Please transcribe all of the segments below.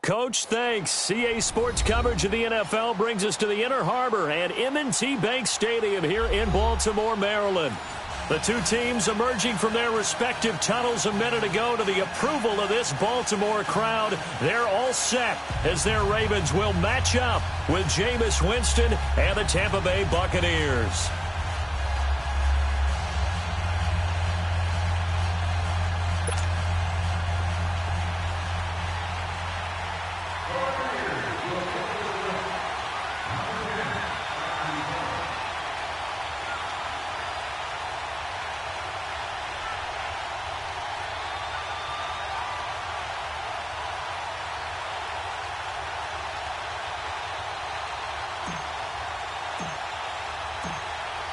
Coach, thanks. CA Sports coverage of the NFL brings us to the Inner Harbor and M&T Bank Stadium here in Baltimore, Maryland. The two teams emerging from their respective tunnels a minute ago to the approval of this Baltimore crowd. They're all set as their Ravens will match up with Jameis Winston and the Tampa Bay Buccaneers.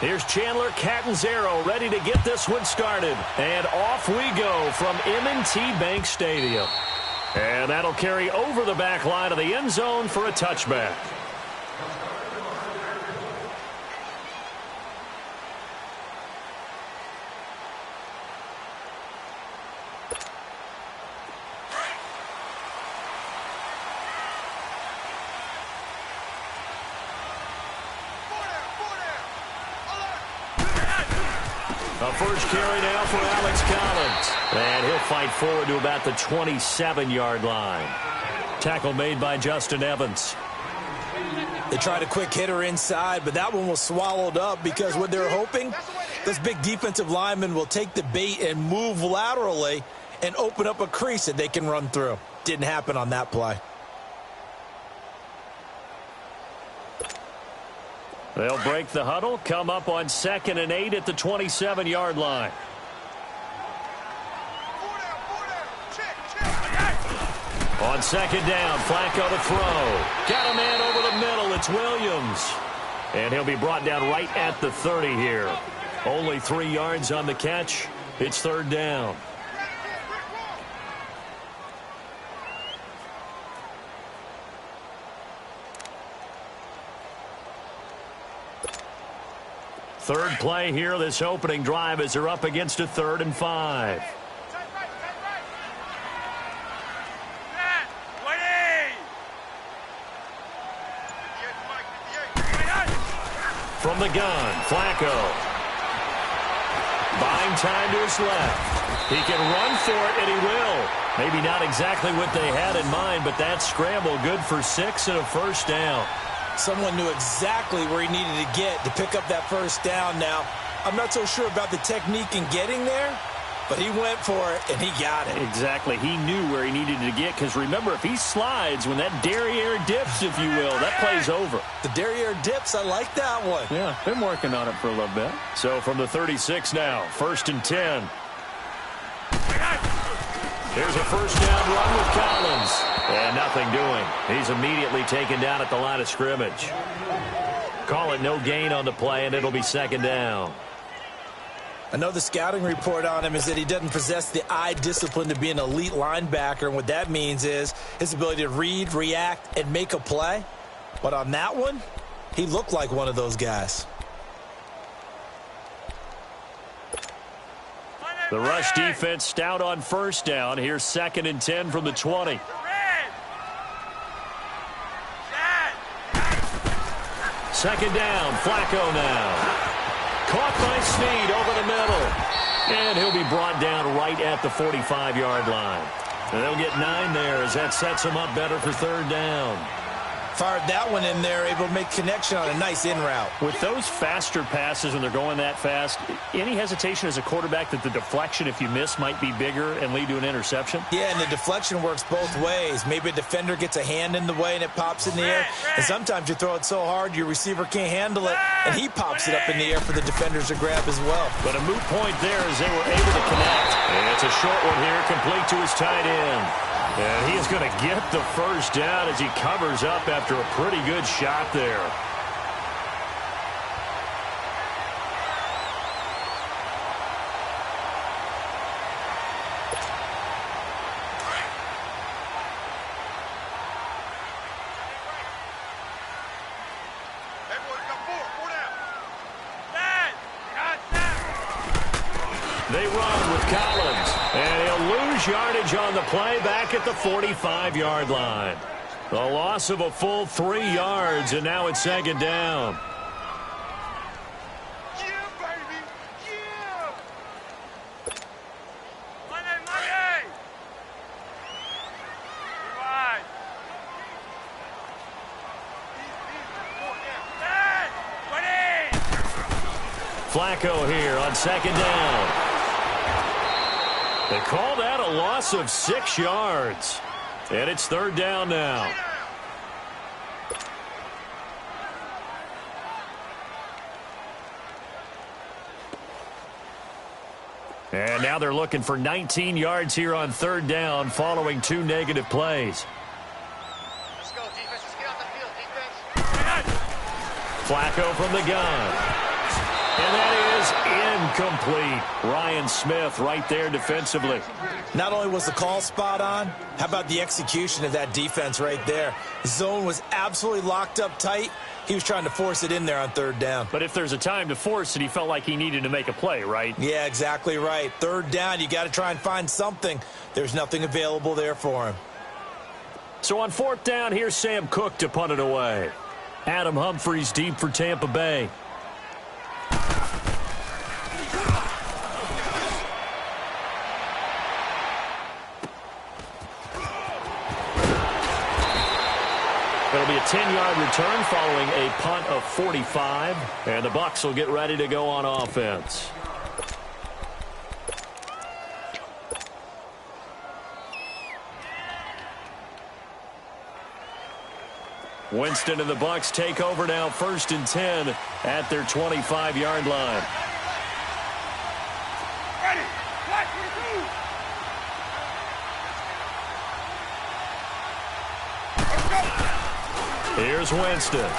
Here's Chandler Catanzaro ready to get this one started. And off we go from M&T Bank Stadium. And that'll carry over the back line of the end zone for a touchback. A first carry now for Alex Collins. And he'll fight forward to about the 27-yard line. Tackle made by Justin Evans. They tried a quick hitter inside, but that one was swallowed up because what they're hoping, this big defensive lineman will take the bait and move laterally and open up a crease that they can run through. Didn't happen on that play. They'll break the huddle, come up on 2nd and 8 at the 27-yard line. On 2nd down, Flacco to throw. Got a man over the middle. It's Williams. And he'll be brought down right at the 30 here. Only 3 yards on the catch. It's 3rd down. Third play here, this opening drive as they're up against a 3rd and 5. From the gun, Flacco. Buying time to his left. He can run for it, and he will. Maybe not exactly what they had in mind, but that scramble good for 6 and a first down. Someone knew exactly where he needed to get to pick up that first down. Now, I'm not so sure about the technique in getting there, but he went for it, and he got it. Exactly. He knew where he needed to get, because remember, if he slides, when that derriere dips, if you will, that play's over. The derriere dips, I like that one. Yeah, been working on it for a little bit. So from the 36 now, 1st and 10. Here's a first down run with Collins. And nothing doing. He's immediately taken down at the line of scrimmage. Call it no gain on the play, and it'll be 2nd down. I know the scouting report on him is that he doesn't possess the eye discipline to be an elite linebacker. And what that means is his ability to read, react, and make a play. But on that one, he looked like one of those guys. The rush defense stout on first down. Here's 2nd and 10 from the 20. Second down, Flacco now. Caught by Snead over the middle. And he'll be brought down right at the 45-yard line. And they'll get 9 there as that sets him up better for 3rd down. Fired that one in there, able to make connection on a nice in route. With those faster passes when they're going that fast, any hesitation as a quarterback that the deflection, if you miss, might be bigger and lead to an interception? Yeah, and the deflection works both ways. Maybe a defender gets a hand in the way and it pops in the air. And sometimes you throw it so hard your receiver can't handle it, and he pops it up in the air for the defenders to grab as well. But a moot point there as they were able to connect. And it's a short one here, complete to his tight end. And he is going to get the first down as he covers up after a pretty good shot there. They run with Collins, and he'll lose lose yardage on the play back at the 45-yard line. A loss of a full 3 yards, and now it's second down. Flacco here on second down. They call that a loss of 6 yards. And it's third down now. And now they're looking for 19 yards here on third down following 2 negative plays. Let's go, defense. Let's get off the field, defense. Flacco from the gun. And that is incomplete. Ryan Smith right there defensively. Not only was the call spot on, how about the execution of that defense right there? The zone was absolutely locked up tight. He was trying to force it in there on third down. But if there's a time to force it, he felt like he needed to make a play, right? Yeah, exactly right. Third down, you got to try and find something. There's nothing available there for him. So on fourth down, here's Sam Cook to punt it away. Adam Humphries deep for Tampa Bay. It'll be a 10-yard return following a punt of 45. And the Bucs will get ready to go on offense. Winston and the Bucs take over now, 1st and 10 at their 25-yard line. Ready. What? Here's Winston.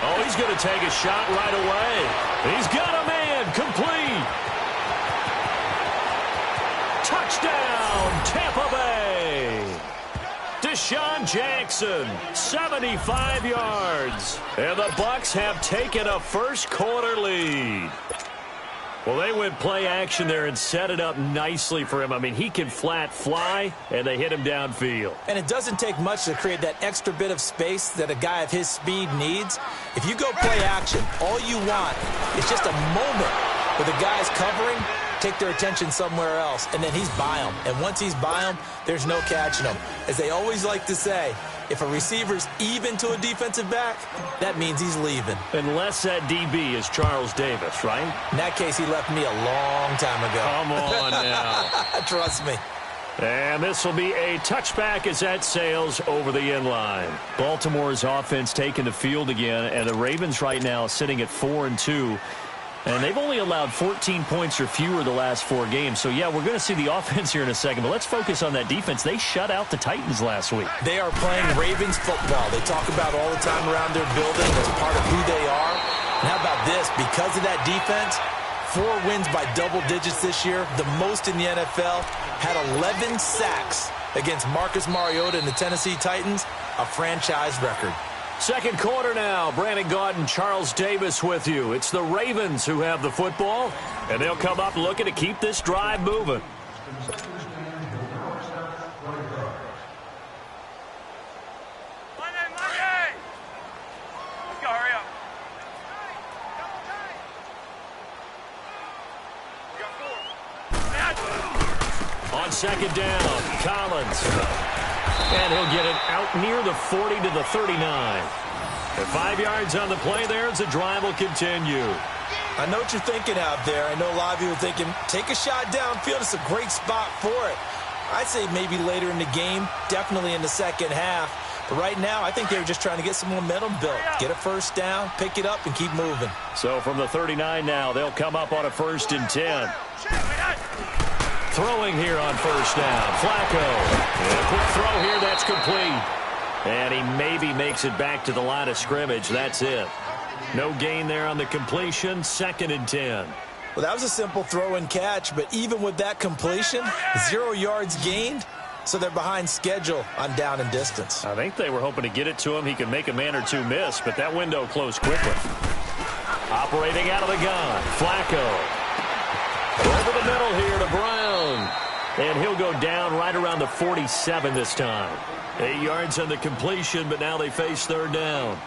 Oh, he's going to take a shot right away. He's got a man. Complete. Touchdown, Tampa Bay. Deshaun Jackson, 75 yards. And the Bucs have taken a first-quarter lead. Well, they went play action there and set it up nicely for him. I mean, he can flat fly, and they hit him downfield. And it doesn't take much to create that extra bit of space that a guy of his speed needs. If you go play action, all you want is just a moment where the guy's covering, take their attention somewhere else, and then he's by him. And once he's by him, there's no catching him. As they always like to say, if a receiver's even to a defensive back, that means he's leaving. Unless that DB is Charles Davis, right? In that case, he left me a long time ago. Come on now. Trust me. And this will be a touchback as that sails over the end line. Baltimore's offense taking the field again, and the Ravens right now sitting at 4-2. And they've only allowed 14 points or fewer the last 4 games. So, yeah, we're going to see the offense here in a second. But let's focus on that defense. They shut out the Titans last week. They are playing Ravens football. They talk about all the time around their building as part of who they are. And how about this? Because of that defense, 4 wins by double digits this year, the most in the NFL, had 11 sacks against Marcus Mariota and the Tennessee Titans, a franchise record. Second quarter now. Brandon Gaudin, Charles Davis with you. It's the Ravens who have the football, and they'll come up looking to keep this drive moving. Let's go, hurry up. On second down, Collins. And he'll get it out near the 40 to the 39. And 5 yards on the play there as the drive will continue. I know what you're thinking out there. I know a lot of you are thinking, take a shot downfield. It's a great spot for it. I'd say maybe later in the game, definitely in the second half. But right now, I think they were just trying to get some momentum built. Get a first down, pick it up, and keep moving. So from the 39 now, they'll come up on a 1st and 10. Throwing here on first down. Flacco. And a quick throw here. That's complete. And he maybe makes it back to the line of scrimmage. That's it. No gain there on the completion. 2nd and 10. Well, that was a simple throw and catch, but even with that completion, 0 yards gained, so they're behind schedule on down and distance. I think they were hoping to get it to him. He could make a man or two miss, but that window closed quickly. Operating out of the gun. Flacco. Over the middle here to Brown. And And he'll go down right around the 47 this time. 8 yards on the completion, but now they face third down.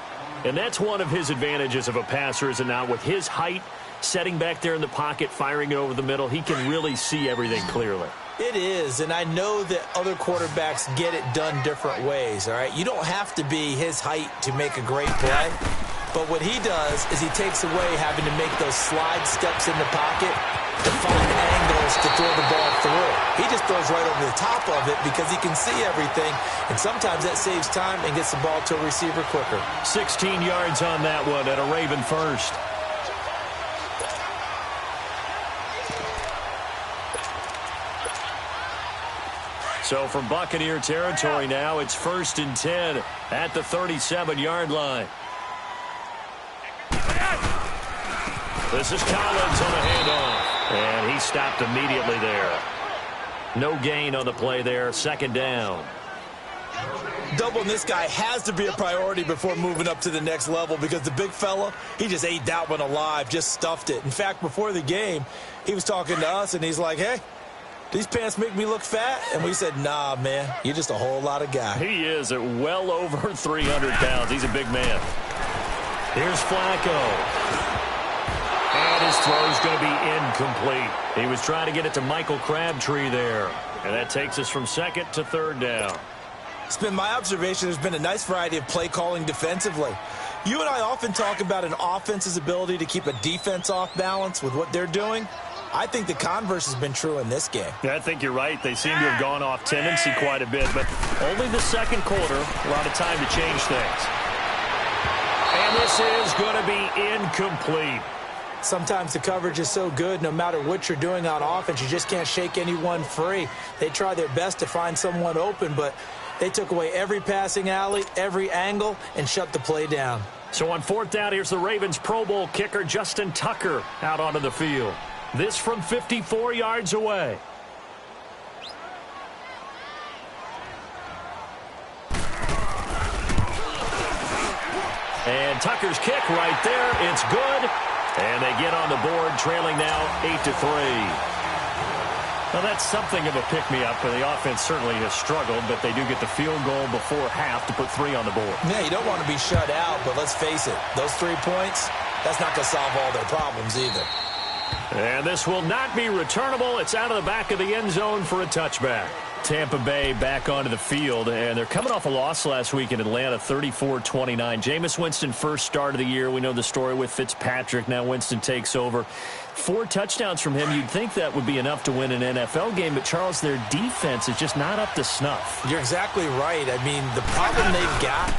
And that's one of his advantages of a passer, is it not? With his height, setting back there in the pocket, firing it over the middle, he can really see everything clearly. It is, and I know that other quarterbacks get it done different ways, all right? You don't have to be his height to make a great play, but what he does is he takes away having to make those slide steps in the pocket to find angles to throw the ball through. He just throws right over the top of it because he can see everything, and sometimes that saves time and gets the ball to a receiver quicker. 16 yards on that one at a Raven first. So from Buccaneer territory now, it's 1st and 10 at the 37-yard line. This is Collins on the handoff, and he stopped immediately there. No gain on the play there, 2nd down. Doubling this guy has to be a priority before moving up to the next level because the big fella, he just ate that one alive, just stuffed it. In fact, before the game, he was talking to us, and he's like, hey, these pants make me look fat? And we said, nah, man, you're just a whole lot of guy. He is at well over 300 pounds. He's a big man. Here's Flacco. And his throw's going to be incomplete. He was trying to get it to Michael Crabtree there. And that takes us from 2nd to 3rd down. It's been my observation there's been a nice variety of play calling defensively. You and I often talk about an offense's ability to keep a defense off balance with what they're doing. I think the converse has been true in this game. Yeah, I think you're right. They seem to have gone off tendency quite a bit, but only the 2nd quarter, a lot of time to change things. And this is going to be incomplete. Sometimes the coverage is so good, no matter what you're doing on offense, you just can't shake anyone free. They try their best to find someone open, but they took away every passing alley, every angle, and shut the play down. So on 4th down, here's the Ravens Pro Bowl kicker Justin Tucker out onto the field. This from 54 yards away. And Tucker's kick right there. It's good. And they get on the board, trailing now 8-3. Well, that's something of a pick-me-up. The offense certainly has struggled, but they do get the field goal before half to put 3 on the board. Yeah, you don't want to be shut out, but let's face it, those 3 points, that's not going to solve all their problems either. And this will not be returnable. It's out of the back of the end zone for a touchback. Tampa Bay back onto the field, and they're coming off a loss last week in Atlanta, 34-29. Jameis Winston first start of the year. We know the story with Fitzpatrick. Now Winston takes over. 4 touchdowns from him. You'd think that would be enough to win an NFL game, but Charles, their defense is just not up to snuff. You're exactly right. I mean, the problem they've got,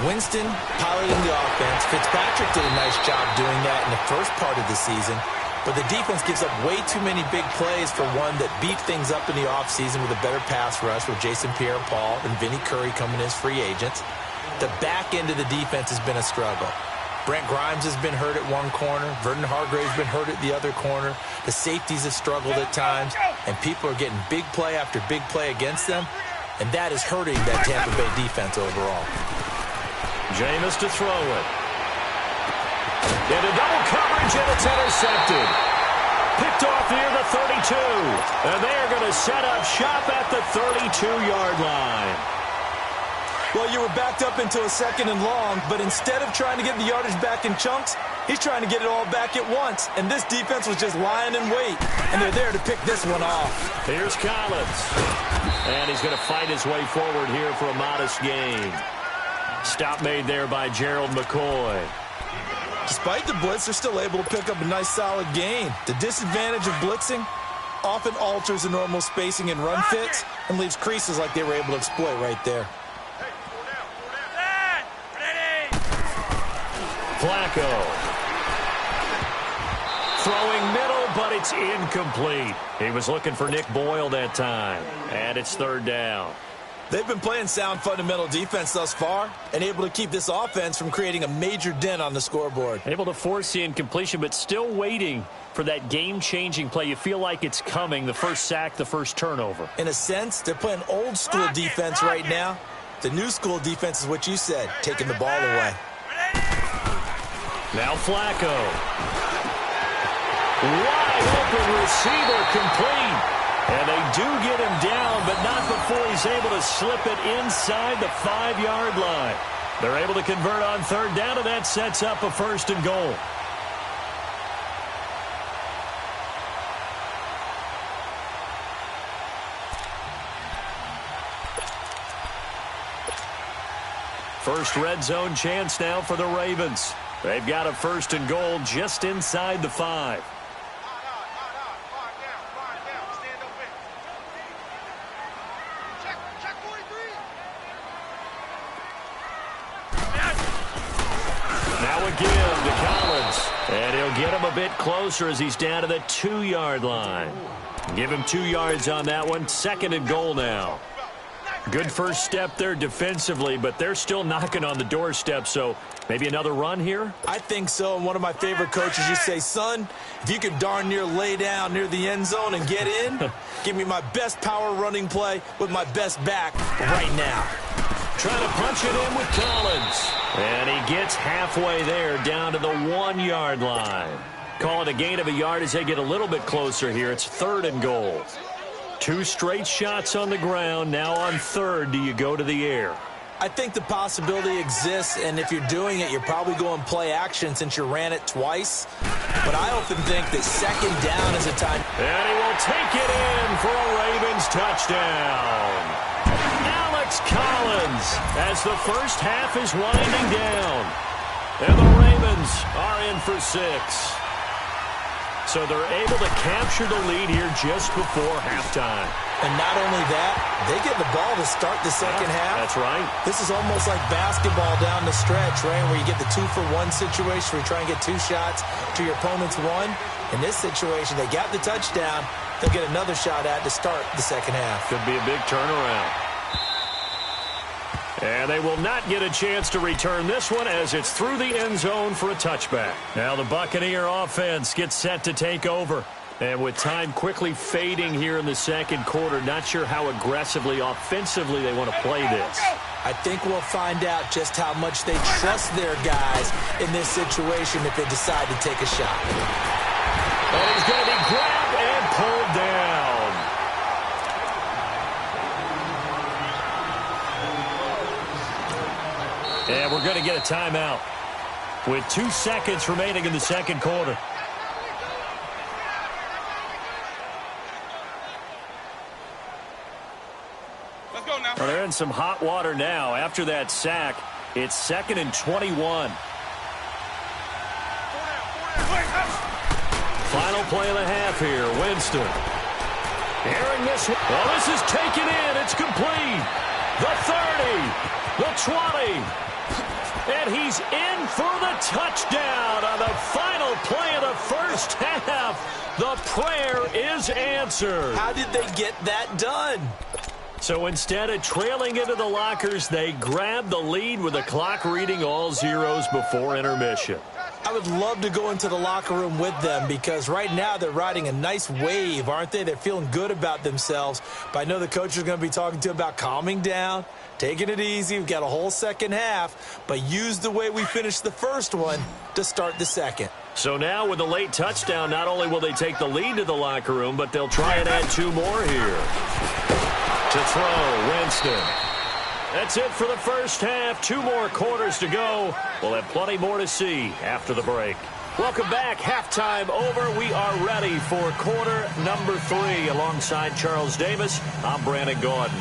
Winston piloting the offense. Fitzpatrick did a nice job doing that in the first part of the season. But the defense gives up way too many big plays for one that beat things up in the offseason with a better pass rush with Jason Pierre-Paul and Vinny Curry coming as free agents. The back end of the defense has been a struggle. Brent Grimes has been hurt at one corner. Vernon Hargrave's been hurt at the other corner. The safeties have struggled at times. And people are getting big play after big play against them. And that is hurting that Tampa Bay defense overall. Jameis to throw it. Into double coverage, and it's intercepted. Picked off near the 32. And they're going to set up shop at the 32-yard line. Well, you were backed up into a 2nd and long, but instead of trying to get the yardage back in chunks, he's trying to get it all back at once. And this defense was just lying in wait, and they're there to pick this one off. Here's Collins. And he's going to fight his way forward here for a modest gain. Stop made there by Gerald McCoy. Despite the blitz, they're still able to pick up a nice solid gain. The disadvantage of blitzing often alters the normal spacing and run fits and leaves creases like they were able to exploit right there. Flacco. Throwing middle, but it's incomplete. He was looking for Nick Boyle that time. And it's 3rd down. They've been playing sound fundamental defense thus far and able to keep this offense from creating a major dent on the scoreboard. Able to force the incompletion, but still waiting for that game-changing play. You feel like it's coming, the first sack, the first turnover. In a sense, they're playing old-school defense right now. The new-school defense is what you said, taking the ball away. Now Flacco. Wide open receiver complete. And they do get him down, but not before he's able to slip it inside the 5-yard line. They're able to convert on third down, and that sets up a 1st and goal. First red zone chance now for the Ravens. They've got a 1st and goal just inside the 5. Now again to Collins. And he'll get him a bit closer as he's down to the 2-yard line. Give him 2 yards on that one. 2nd and goal now. Good first step there defensively, but they're still knocking on the doorstep, so maybe another run here? I think so. And one of my favorite coaches, you say, son, if you could darn near lay down near the end zone and get in, give me my best power running play with my best back right now. Trying to punch it in with Collins. And he gets halfway there down to the 1-yard line. Call it a gain of a yard as they get a little bit closer here. It's 3rd and goal. 2 straight shots on the ground. Now on 3rd, do you go to the air? I think the possibility exists, and if you're doing it, you're probably going play action since you ran it twice. But I often think that 2nd down is a time. And he will take it in for a Ravens touchdown. Alex Collins as the first half is winding down. And the Ravens are in for 6. So they're able to capture the lead here just before halftime. And not only that, they get the ball to start the second half. That's right. This is almost like basketball down the stretch, right, where you get the 2-for-1 situation where you try and get 2 shots to your opponent's 1. In this situation, they got the touchdown. They'll get another shot at to start the second half. Could be a big turnaround. And they will not get a chance to return this one as it's through the end zone for a touchback. Now the Buccaneer offense gets set to take over. And with time quickly fading here in the second quarter, not sure how aggressively, offensively they want to play this. I think we'll find out just how much they trust their guys in this situation if they decide to take a shot. And he's going to be grabbed and pulled down. And we're going to get a timeout with 2 seconds remaining in the second quarter. Let's go now. Well, they're in some hot water now. After that sack, it's 2nd and 21. Final play of the half here. Winston. Airing this one. Well, this is taken in. It's complete. The 30. The 20. And he's in for the touchdown on the final play of the first half. The prayer is answered. How did they get that done? So instead of trailing into the lockers, they grab the lead with the clock reading all zeros before intermission. I would love to go into the locker room with them because right now they're riding a nice wave, aren't they? They're feeling good about themselves. But I know the coach is going to be talking to them about calming down, taking it easy. We've got a whole second half, but use the way we finished the first one to start the second. So now with the late touchdown, not only will they take the lead to the locker room, but they'll try and add 2 more here. To throw, Winston. That's it for the first half. 2 more quarters to go. We'll have plenty more to see after the break. Welcome back. Halftime over. We are ready for quarter number 3. Alongside Charles Davis, I'm Brandon Gordon.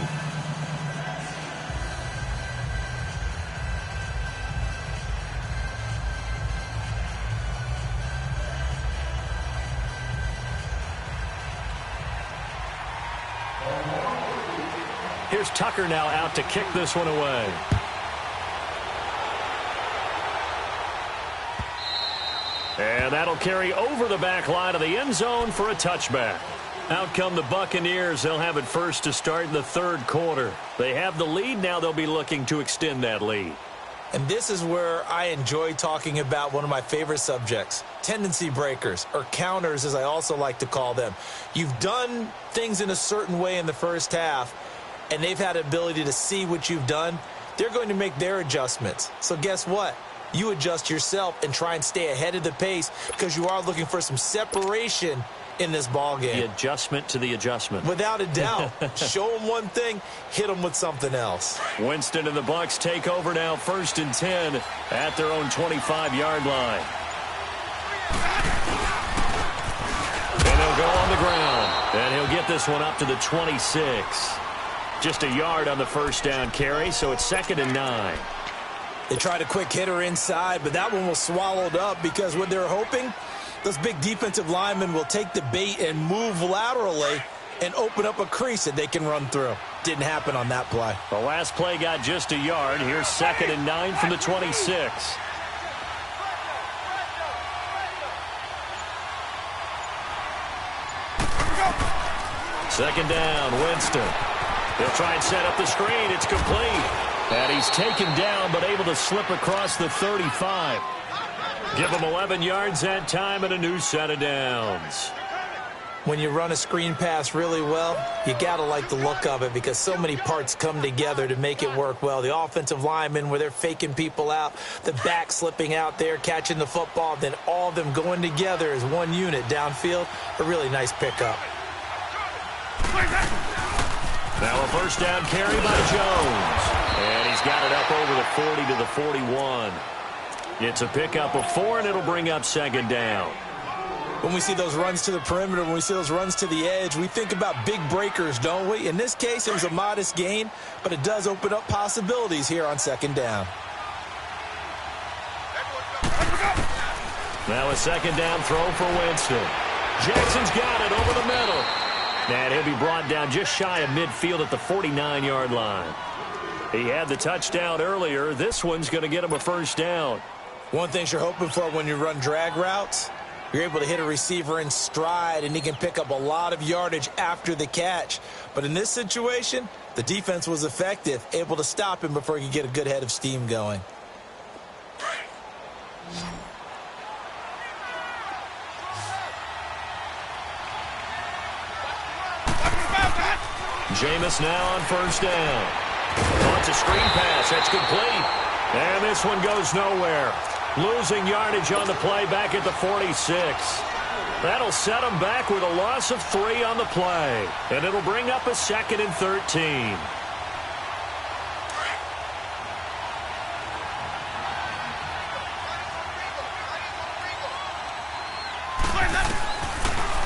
Here's Tucker now out to kick this one away. And that'll carry over the back line of the end zone for a touchback. Out come the Buccaneers. They'll have it first to start in the third quarter. They have the lead. Now they'll be looking to extend that lead. And this is where I enjoy talking about one of my favorite subjects, tendency breakers, or counters as I also like to call them. You've done things in a certain way in the first half, and they've had the ability to see what you've done. They're going to make their adjustments. So guess what? You adjust yourself and try and stay ahead of the pace because you are looking for some separation in this ball game. The adjustment to the adjustment. Without a doubt. Show them one thing, hit them with something else. Winston and the Bucs take over now, 1st and 10 at their own 25-yard line. And they'll go on the ground. And he'll get this one up to the 26. Just a yard on the first down carry, so it's 2nd and 9. They tried a quick hitter inside, but that one was swallowed up because what they're hoping, those big defensive linemen will take the bait and move laterally and open up a crease that they can run through. Didn't happen on that play. The last play got just a yard. Here's 2nd and 9 from the 26. Second down, Winston. He'll try and set up the screen. It's complete. And he's taken down, but able to slip across the 35. Give him 11 yards that time and a new set of downs. When you run a screen pass really well, you got to like the look of it because so many parts come together to make it work well. The offensive linemen, where they're faking people out, the back slipping out there, catching the football, then all of them going together as one unit downfield. A really nice pickup. Now a first down carry by Jones. And he's got it up over the 40 to the 41. It's a pickup of 4, and it'll bring up 2nd down. When we see those runs to the perimeter, when we see those runs to the edge, we think about big breakers, don't we? In this case, it was a modest gain, but it does open up possibilities here on 2nd down. Now a 2nd down throw for Winston. Jackson's got it over the middle. And he'll be brought down just shy of midfield at the 49-yard line. He had the touchdown earlier. This one's going to get him a first down. One thing you're hoping for when you run drag routes, you're able to hit a receiver in stride, and he can pick up a lot of yardage after the catch. But in this situation, the defense was effective, able to stop him before he could get a good head of steam going. Jameis now on first down. Wants a screen pass. That's complete. And this one goes nowhere. Losing yardage on the play back at the 46. That'll set him back with a loss of 3 on the play. And it'll bring up a 2nd and 13.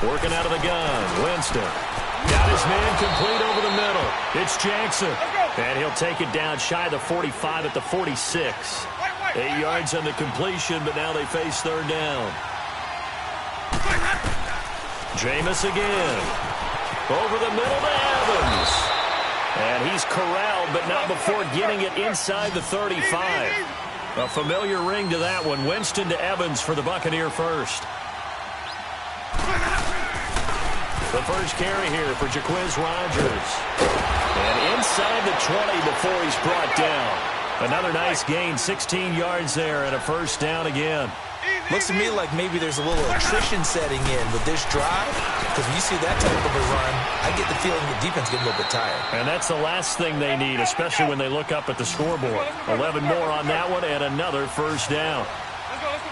Working out of the gun. Winston. Got his man complete over the middle. It's Jackson. And he'll take it down shy of the 45 at the 46. 8 yards on the completion, but now they face 3rd down. Jameis again. Over the middle to Evans. And he's corralled, but not before getting it inside the 35. A familiar ring to that one. Winston to Evans for the Buccaneer first. The first carry here for Jaquiz Rodgers. And inside the 20 before he's brought down. Another nice gain, 16 yards there and a first down again. Looks to me like maybe there's a little attrition setting in with this drive. Because when you see that type of a run, I get the feeling the defense gets a little bit tired. And that's the last thing they need, especially when they look up at the scoreboard. 11 more on that one and another first down.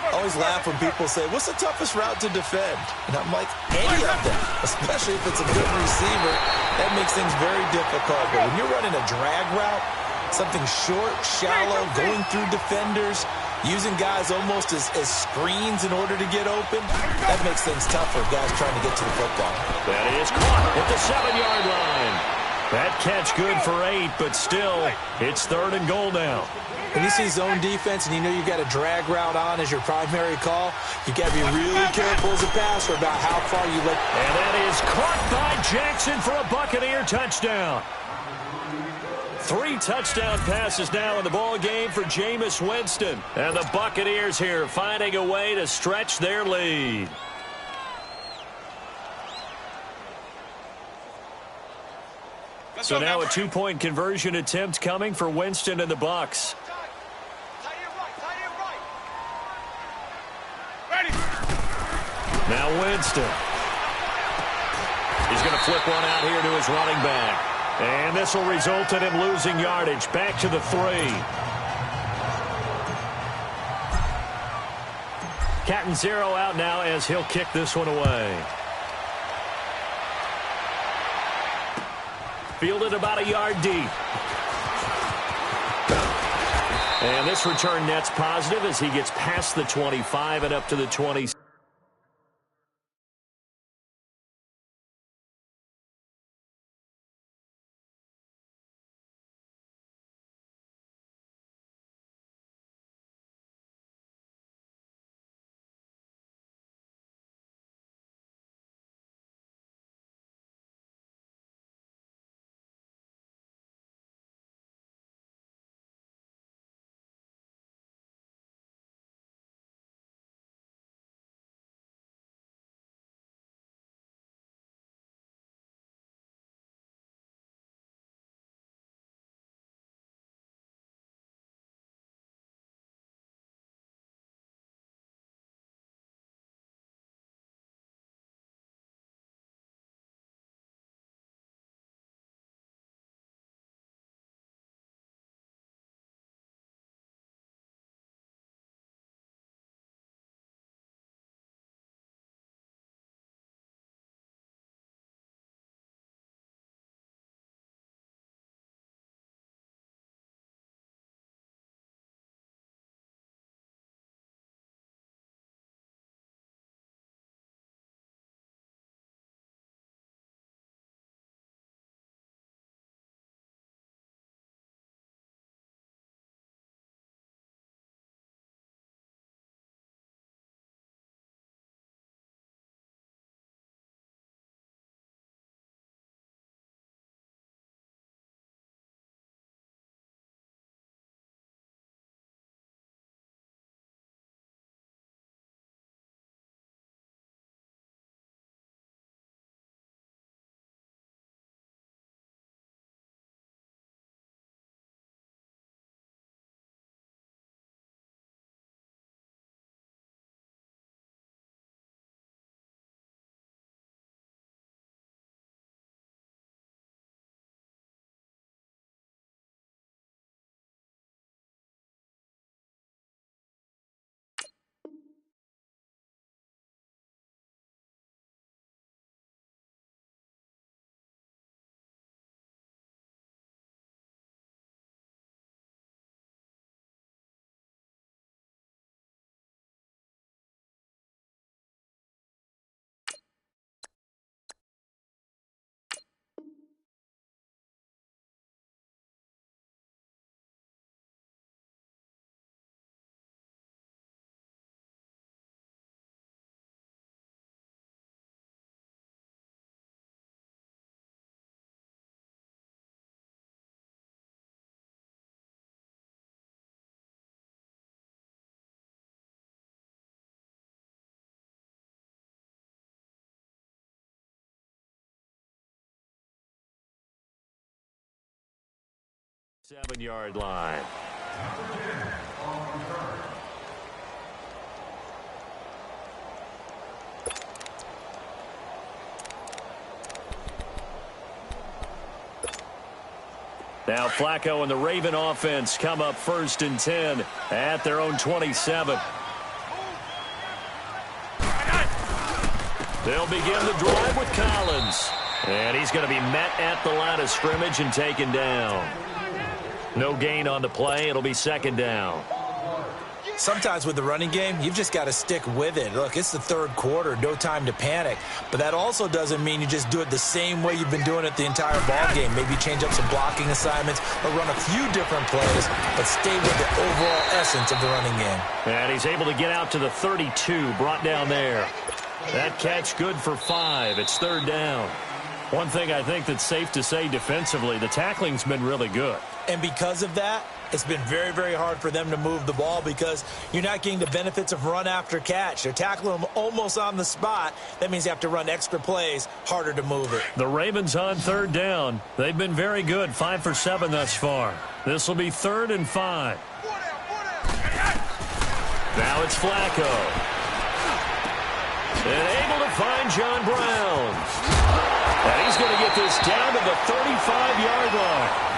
I always laugh when people say, what's the toughest route to defend? And I'm like, any of them, especially if it's a good receiver. That makes things very difficult. But when you're running a drag route, something short, shallow, going through defenders, using guys almost as screens in order to get open, that makes things tough for guys trying to get to the football. That is caught at the 7-yard line. That catch good for 8, but still, it's 3rd and goal now. When you see zone defense and you know you've got a drag route on as your primary call, you've got to be really careful as a passer about how far you let. And that is caught by Jackson for a Buccaneer touchdown. 3 touchdown passes now in the ball game for Jameis Winston. And the Buccaneers here finding a way to stretch their lead. So now a 2-point conversion attempt coming for Winston and the Bucs. Now Winston. He's going to flip one out here to his running back. And this will result in him losing yardage. Back to the 3. Cat and 0 out now as he'll kick this one away. Fielded about a yard deep. And this return net's positive as he gets past the 25 and up to the 20. Seven-yard line. Now Flacco and the Raven offense come up 1st and 10 at their own 27. They'll begin the drive with Collins. And he's going to be met at the line of scrimmage and taken down. No gain on the play. It'll be 2nd down. Sometimes with the running game, you've just got to stick with it. Look, it's the 3rd quarter, no time to panic. But that also doesn't mean you just do it the same way you've been doing it the entire ball game. Maybe change up some blocking assignments or run a few different plays, but stay with the overall essence of the running game. And he's able to get out to the 32, brought down there. That catch good for 5. It's 3rd down. One thing I think that's safe to say defensively, the tackling's been really good. And because of that, it's been very, very hard for them to move the ball because you're not getting the benefits of run after catch. They're tackling them almost on the spot. That means you have to run extra plays, harder to move it. The Ravens on 3rd down. They've been very good, 5 for 7 thus far. This will be 3rd and 5. Now it's Flacco. And able to find John Brown. And he's going to get this down to the 35-yard line.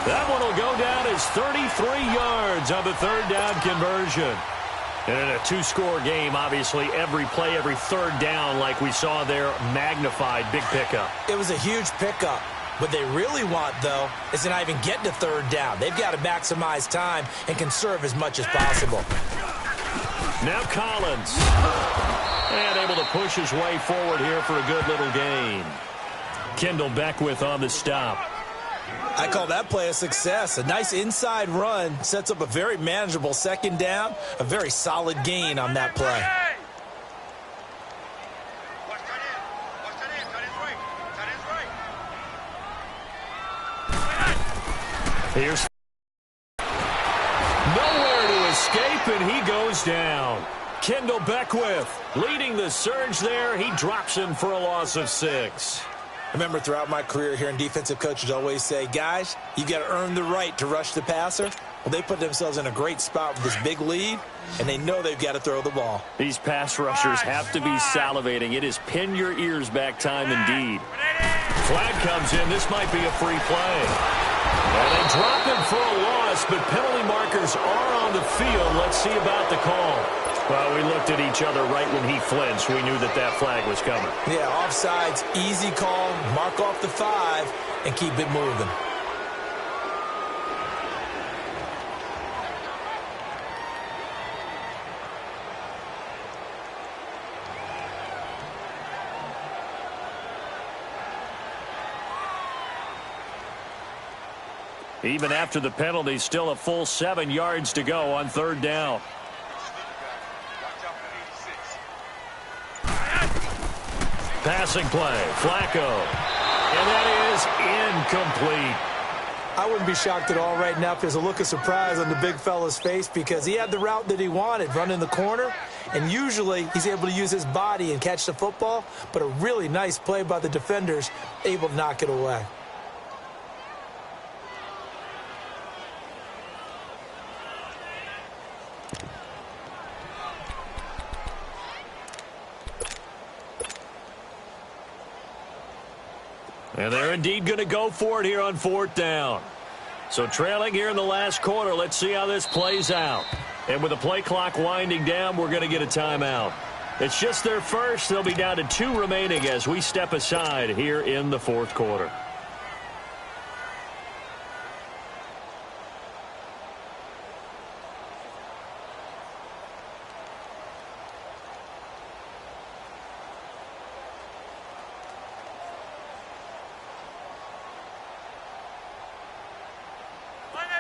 That one will go down as 33 yards on the 3rd down conversion. And in a 2-score game, obviously, every play, every 3rd down, like we saw there, magnified, big pickup. It was a huge pickup. What they really want, though, is to not even get to third down. They've got to maximize time and conserve as much as possible. Now Collins. And able to push his way forward here for a good little gain. Kendall Beckwith on the stop. I call that play a success. A nice inside run sets up a very manageable second down. A very solid gain on that play. Here's nowhere to escape, and he goes down. Kendall Beckwith leading the surge there. He drops him for a loss of 6. I remember throughout my career here in defensive coaches always say, guys, you got to earn the right to rush the passer. Well, they put themselves in a great spot with this big lead, and they know they've got to throw the ball. These pass rushers have to be salivating. It is pin your ears back time indeed. Flag comes in. This might be a free play. And they drop him for a loss, but penalty markers are on the field. Let's see about the call. Well, we looked at each other right when he flinched. We knew that that flag was coming. Yeah, offsides, easy call, mark off the 5, and keep it moving. Even after the penalty, still a full 7 yards to go on third down. Passing play, Flacco. And that is incomplete. I wouldn't be shocked at all right now if there's a look of surprise on the big fella's face because he had the route that he wanted, running the corner, and usually he's able to use his body and catch the football, but a really nice play by the defenders, able to knock it away. And they're indeed going to go for it here on fourth down. So trailing here in the last quarter, let's see how this plays out. And with the play clock winding down, we're going to get a timeout. It's just their first. They'll be down to 2 remaining as we step aside here in the fourth quarter.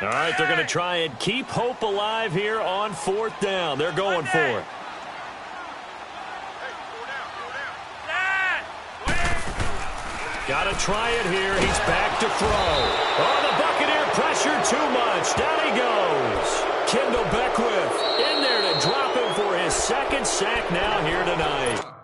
All right, they're going to try and keep hope alive here on fourth down. They're going for it. Got to try it here. He's back to throw. Oh, the Buccaneer pressure too much. Down he goes. Kendall Beckwith in there to drop him for his second sack now here tonight.